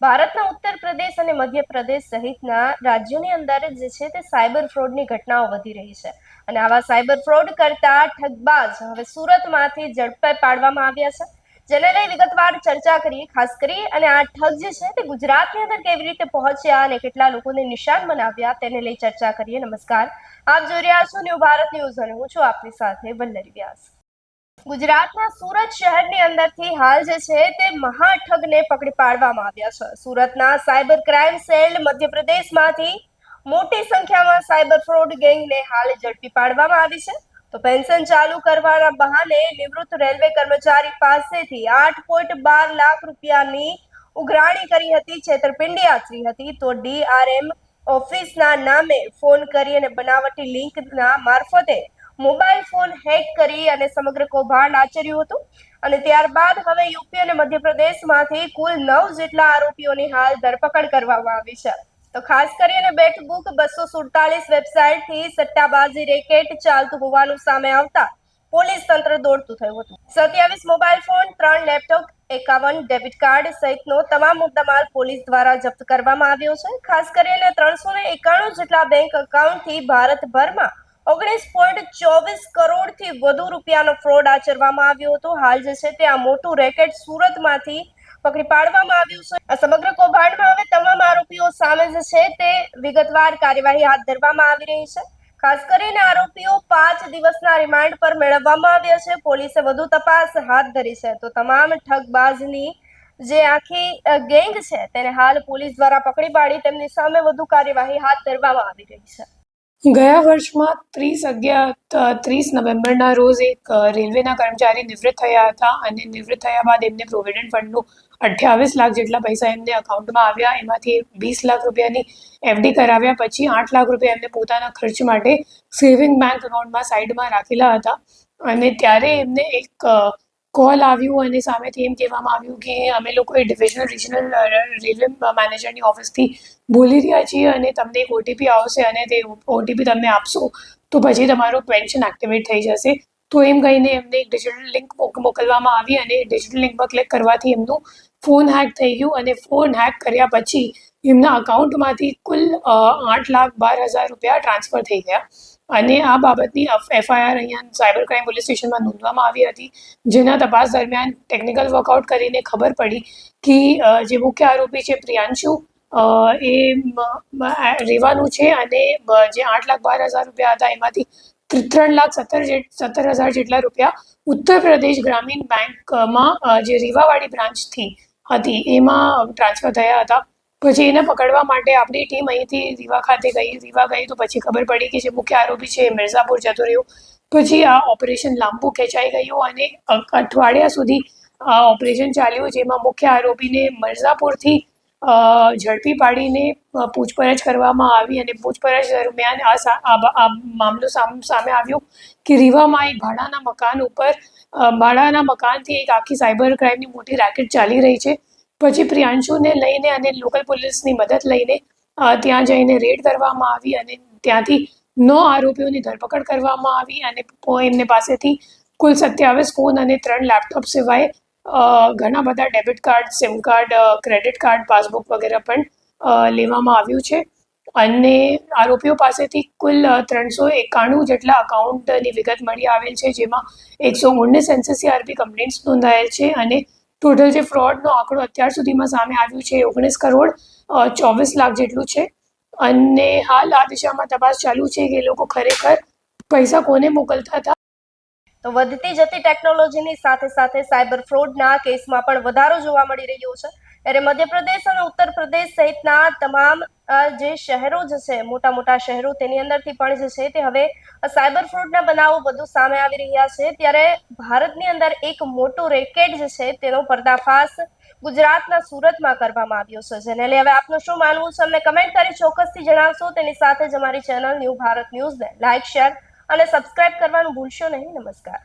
ભારતના ઉત્તર પ્રદેશ અને મધ્યપ્રદેશ સહિતના રાજ્યોની અંદર જે છે તે સાયબર ફ્રોડની ઘટનાઓ વધી રહી છે અને આવા સાયબર ફ્રોડ કરતા ઠગબાજ હવે સુરતમાંથી ઝડપે પાડવામાં આવ્યા છે, જેને લઈ વિગતવાર ચર્ચા કરીએ. ખાસ કરી અને આ ઠગ જે છે તે ગુજરાતની અંદર કેવી રીતે પહોંચ્યા અને કેટલા લોકોને નિશાન બનાવ્યા તેને લઈ ચર્ચા કરીએ. નમસ્કાર, આપ જોઈ રહ્યા છો ન્યૂ ભારત ન્યૂઝ અને હું છું આપની સાથે વલ્લરી વ્યાસ. ગુજરાતના સુરત શહેરની અંદરથી હાલ જે છે તે મહાઠગને પકડી પાડવામાં આવ્યા છે. સુરતના સાયબર ક્રાઇમ સેલ મધ્યપ્રદેશમાંથી મોટી સંખ્યામાં સાયબર ફ્રોડ ગેંગને હાલ ઝડપી પાડવામાં આવી છે. તો પેન્શન ચાલુ કરવાના બહાને નિવૃત્ત રેલવે કર્મચારી પાસેથી 8.12 લાખ રૂપિયાની ઉઘરાણી કરી હતી, છેતરપિંડી આચરી હતી. તો ડીઆરએમ ઓફિસના નામે ફોન કરી અને બનાવટી લિંકના મારફતે મોબાઈલ ફોન હેક કરી અને સમગ્ર કૌભાંડ આચર્યું હતું. અને ત્યારબાદ હવે યુપી અને મધ્યપ્રદેશમાંથી કુલ 9 જેટલા આરોપીઓની હાલ ધરપકડ કરવામાં આવી છે. તો ખાસ કરીને બેટબુક 247 વેબસાઇટથી સટ્ટાબાજી રેકેટ ચાલતું હોવાનું સામે આવતા પોલીસ તંત્ર દોડતું થયું હતું. 27 mobile phone, 3 laptop, 51 debit card સહિતનો તમામ મુદ્દામાલ પોલીસ દ્વારા જપ્ત કરવામાં આવ્યો છે. ખાસ કરીને 391 જેટલા બેંક એકાઉન્ટથી ભારતભરમાં 19.24 કરોડથી વધુ રૂપિયાનો ફ્રોડ આચરવામાં આવ્યો હતો. હાલ જે છે તે આ મોટું રેકેટ સુરતમાંથી પકડી પાડવામાં આવ્યું છે. આ સમગ્ર કૌભાંડમાં હવે તમામ આરોપીઓ સામે જે છે તે વિગતવાર કાર્યવાહી હાથ ધરવામાં આવી રહી છે. ખાસ કરીને આરોપીઓ 5 દિવસના રિમાન્ડ પર મેળવવામાં આવ્યા છે. પોલીસે વધુ તપાસ હાથ ધરી છે. તો તમામ ઠગબાજની જે આખી ગેંગ છે તેને હાલ પોલીસ દ્વારા પકડી પાડી તેમની સામે વધુ કાર્યવાહી હાથ ધરવામાં આવી રહી છે. ગયા વર્ષમાં 30 નવેમ્બરના રોજ એક રેલવેના કર્મચારી નિવૃત્ત થયા હતા અને નિવૃત્ત થયા બાદ એમને પ્રોવિડન્ટ ફંડનું 28 લાખ જેટલા પૈસા એમને અકાઉન્ટમાં આવ્યા. એમાંથી 20 લાખ રૂપિયાની એફડી કરાવ્યા. પછી 8 લાખ રૂપિયા એમને પોતાના ખર્ચ માટે સેવિંગ બેંક એકાઉન્ટમાં સાઈડમાં રાખેલા હતા અને ત્યારે એમને એક કોલ આવ્યું અને સામેથી એમ કહેવામાં આવ્યું કે અમે લોકો એ રિજનલ રેલવે મેનેજરની ઓફિસથી બોલી રહ્યા છીએ અને તમને એક ઓટીપી આવશે અને તે ઓટીપી તમને આપશો તો પછી તમારું પેન્શન એક્ટિવેટ થઈ જશે. તો એમ કહીને એમને એક ડિજિટલ લિંક મોકલવામાં આવી અને ડિજિટલ લિંક પર ક્લિક કરવાથી એમનું ફોન હેક થઈ ગયું અને ફોન હેક કર્યા પછી એમના અકાઉન્ટમાંથી કુલ 8,12,000 રૂપિયા ટ્રાન્સફર થઈ ગયા અને આ બાબતની એફઆઈઆર અહીંયા સાયબર ક્રાઇમ પોલીસ સ્ટેશનમાં નોંધવામાં આવી હતી. જેના તપાસ દરમિયાન ટેકનિકલ વર્કઆઉટ કરીને ખબર પડી કે જે મુખ્ય આરોપી છે પ્રિયાંશુ એ રેવાનું છે અને જે 8,12,000 રૂપિયા હતા એમાંથી 3,17,000 જેટલા રૂપિયા ઉત્તર પ્રદેશ ગ્રામીણ બેંકમાં જે રીવાવાડી બ્રાન્ચથી હતી એમાં ટ્રાન્સફર થયા હતા. પછી એને પકડવા માટે આપણી ટીમ અહીંથી રીવા ખાતે ગઈ તો પછી ખબર પડી કે જે મુખ્ય આરોપી છે એ મિર્ઝાપુર જતો રહ્યો. પછી આ ઓપરેશન લાંબુ ખેંચાઈ ગયું અને અઠવાડિયા સુધી આ ઓપરેશન ચાલ્યું, જેમાં મુખ્ય આરોપીને મિર્ઝાપુરથી ઝડપી પાડીને પૂછપરછ કરવામાં આવી અને પૂછપરછ દરમિયાન આ મામલો સામે આવ્યો કે રીવામાં એક ભાડાના મકાનથી એક આખી સાયબર ક્રાઇમની મોટી રેકેટ ચાલી રહી છે. પછી પ્રિયાંશુને લઈને અને લોકલ પોલીસની મદદ લઈને ત્યાં જઈને રેડ કરવામાં આવી અને ત્યાંથી 9 આરોપીઓની ધરપકડ કરવામાં આવી અને એમને પાસેથી કુલ 27 ફોન અને 3 લેપટોપ સિવાય ઘણા બધા debit card, sim card, credit card, passbook વગેરે પણ લેવામાં આવ્યું છે અને આરોપીઓ પાસેથી કુલ 391 જેટલા અકાઉન્ટની વિગત મળી આવેલ છે, જેમાં 119 એનસીસીઆરપી કમ્પ્લેન્ટ્સ નોંધાયેલ છે અને ટોટલ જે ફ્રોડનો આંકડો અત્યાર સુધીમાં સામે આવ્યું છે 19 કરોડ 24 લાખ જેટલું છે અને હાલ આ દિશામાં તપાસ ચાલુ છે કે એ લોકો ખરેખર પૈસા કોને મોકલતા હતા. તો વધતી જતી ટેકનોલોજીની સાથે સાથે સાયબર ફ્રોડના કેસમાં પણ વધારો જોવા મળી રહ્યો છે. ત્યારે મધ્યપ્રદેશ અને ઉત્તર પ્રદેશ સહિતના તમામ જે શહેરો જે છે, મોટા મોટા શહેરો, તેની અંદરથી પણ જે છે તે હવે સાયબર ફ્રોડના બનાવો વધુ સામે આવી રહ્યા છે. ત્યારે ભારતની અંદર એક મોટું રેકેટ જે છે તેનો પર્દાફાશ ગુજરાતના સુરતમાં કરવામાં આવ્યો છે, જેને લઈ હવે આપનું શું માનવું છે અમને કમેન્ટ કરી ચોક્કસથી જણાવશો. તેની સાથે જ અમારી ચેનલ ન્યૂ ભારત ન્યૂઝને લાઇક, શેર અને સબસ્ક્રાઇબ કરવાનું ભૂલશો નહીં. નમસ્કાર.